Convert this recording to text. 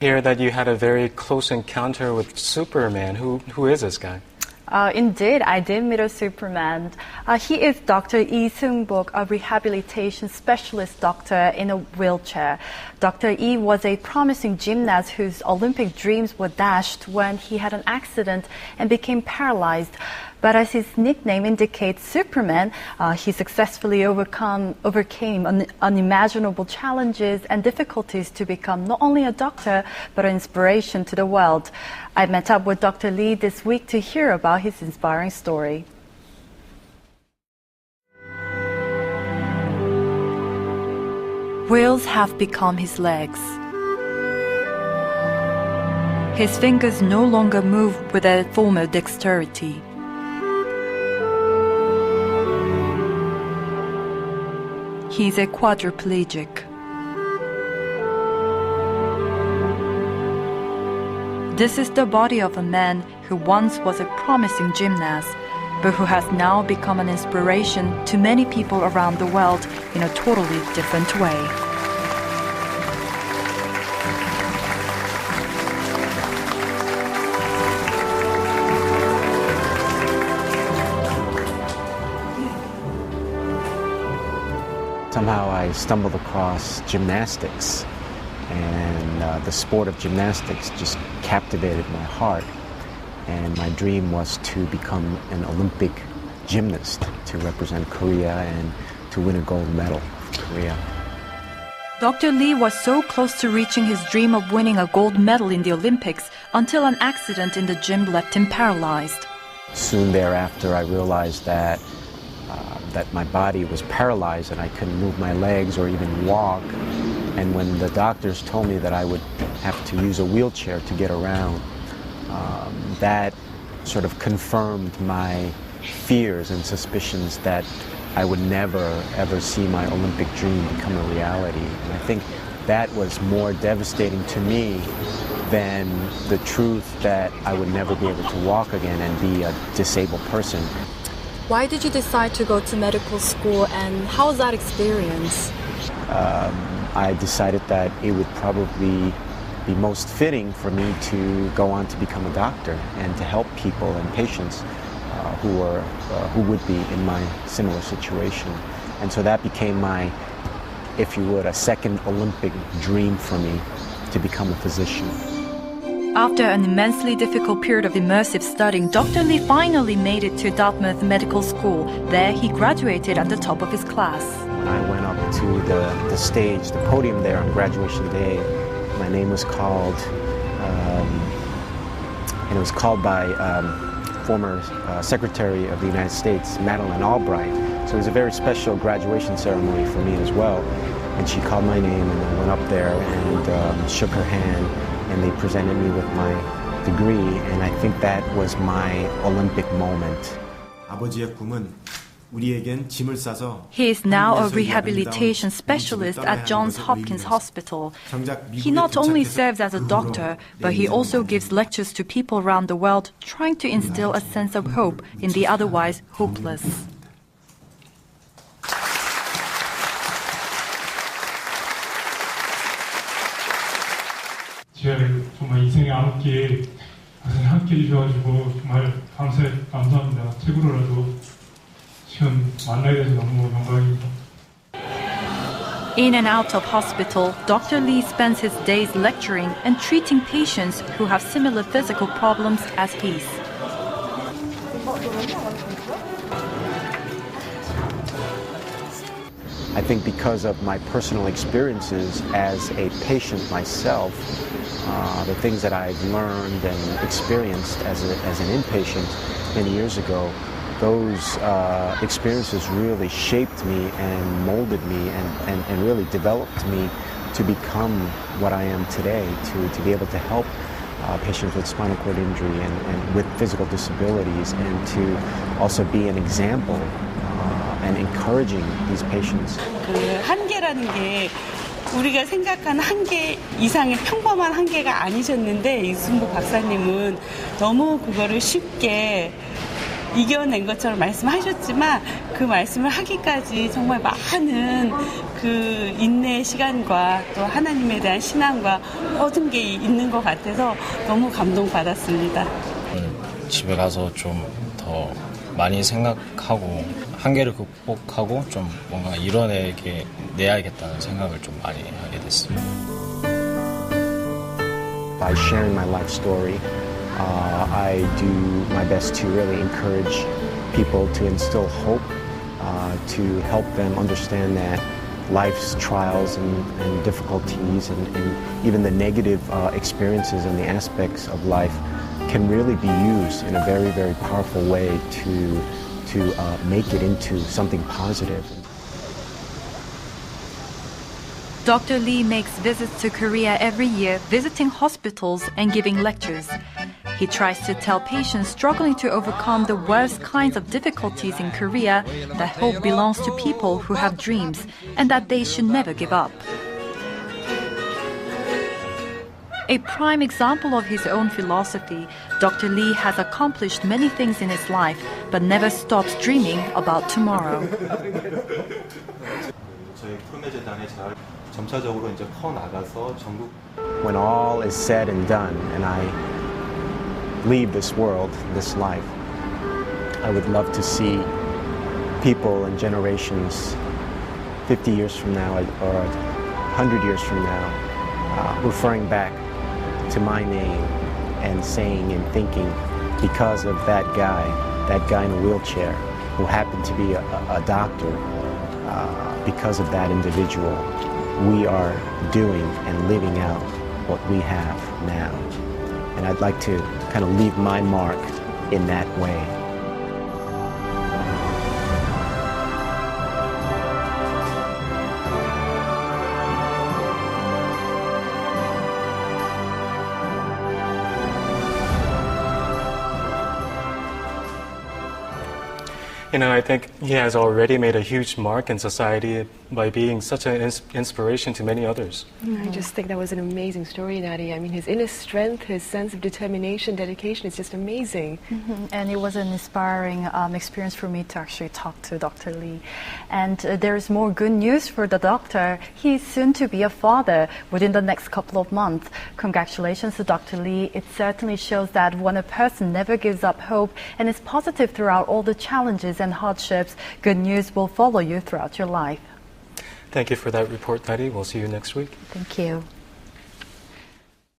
Hear that you had a very close encounter with Superman. Who is this guy? Indeed, I did meet a Superman. He is Dr. Lee Seung-bok, a rehabilitation specialist doctor in a wheelchair. Dr. Lee was a promising gymnast whose Olympic dreams were dashed when he had an accident and became paralyzed. But as his nickname indicates, Superman, he successfully overcame unimaginable challenges and difficulties to become not only a doctor, but an inspiration to the world. I met up with Dr. Lee this week to hear about his inspiring story. Wheels have become his legs. His fingers no longer move with their former dexterity. He's a quadriplegic. This is the body of a man who once was a promising gymnast, but who has now become an inspiration to many people around the world in a totally different way. Somehow I stumbled across gymnastics, and the sport of gymnastics just captivated my heart. And my dream was to become an Olympic gymnast, to represent Korea and to win a gold medal for Korea. Dr. Lee was so close to reaching his dream of winning a gold medal in the Olympics until an accident in the gym left him paralyzed. Soon thereafter, I realized that my body was paralyzed and I couldn't move my legs or even walk. And when the doctors told me that I would have to use a wheelchair to get around, that sort of confirmed my fears and suspicions that I would never, ever see my Olympic dream become a reality. And I think that was more devastating to me than the truth that I would never be able to walk again and be a disabled person. Why did you decide to go to medical school, and how was that experience? I decided that it would probably be most fitting for me to go on to become a doctor and to help people and patients who would be in my similar situation. And so that became my, if you would, a second Olympic dream for me, to become a physician. After an immensely difficult period of immersive studying, Dr. Lee finally made it to Dartmouth Medical School. There, he graduated at the top of his class. I went up to the stage, the podium there on graduation day. My name was called, and it was called by former Secretary of the United States, Madeleine Albright. So it was a very special graduation ceremony for me as well. And she called my name, and I went up there and shook her hand, and they presented me with my degree, and I think that was my Olympic moment. He is now a rehabilitation specialist at Johns Hopkins Hospital. He not only serves as a doctor, but he also gives lectures to people around the world, trying to instill a sense of hope in the otherwise hopeless. 정말 인생의 암흑기에 함께 해주셔가지고 정말 감사합니다. 책으로라도 지금 만나게 돼서 너무 영광입니다. In and out of hospital, Dr. Lee spends his days lecturing and treating patients who have similar physical problems as his. I think because of my personal experiences as a patient myself, the things that I've learned and experienced as an inpatient many years ago, those experiences really shaped me and molded me and really developed me to become what I am today, to be able to help patients with spinal cord injury and with physical disabilities, and to also be an example and encouraging these patients. 그 한계라는 게 우리가 생각하는 한계 이상의 평범한 한계가 아니셨는데 이승복 박사님은 너무 그거를 쉽게 이겨낸 것처럼 말씀하셨지만 그 말씀을 하기까지 정말 많은 그 인내의 시간과 또 하나님에 대한 신앙과 모든 게 있는 것 같아서 너무 감동받았습니다. 집에 가서 좀 더 많이 생각하고 한계를 극복하고 좀 뭔가 이뤄내야겠다는 생각을 좀 많이 하게 됐습니다. By sharing my life story, I do my best to really encourage people, to instill hope, to help them understand that life's trials and difficulties and even the negative experiences and the aspects of life can really be used in a very, very powerful way to make it into something positive. Dr. Lee makes visits to Korea every year, visiting hospitals and giving lectures. He tries to tell patients struggling to overcome the worst kinds of difficulties in Korea that hope belongs to people who have dreams and that they should never give up. A prime example of his own philosophy, Dr. Lee has accomplished many things in his life, but never stops dreaming about tomorrow. 저희 푸르메재단이 잘 점차적으로 이제 커 나가서 전국. When all is said and done, and I leave this world, this life, I would love to see people and generations 50 years from now or 100 years from now referring back to my name and saying and thinking, because of that guy in a wheelchair who happened to be a doctor, because of that individual, we are doing and living out what we have now. And I'd like to kind of leave my mark in that way. I think he has already made a huge mark in society by being such an inspiration to many others. I just think that was an amazing story, Nadia. I mean, his inner strength, his sense of determination, dedication is just amazing. And it was an inspiring experience for me to actually talk to Dr. Lee. And there's more good news for the doctor. He's soon to be a father within the next couple of months. Congratulations to Dr. Lee. It certainly shows that when a person never gives up hope and is positive throughout all the challenges and hardships, good news will follow you throughout your life. Thank you for that report, Nadi. We'll see you next week. Thank you.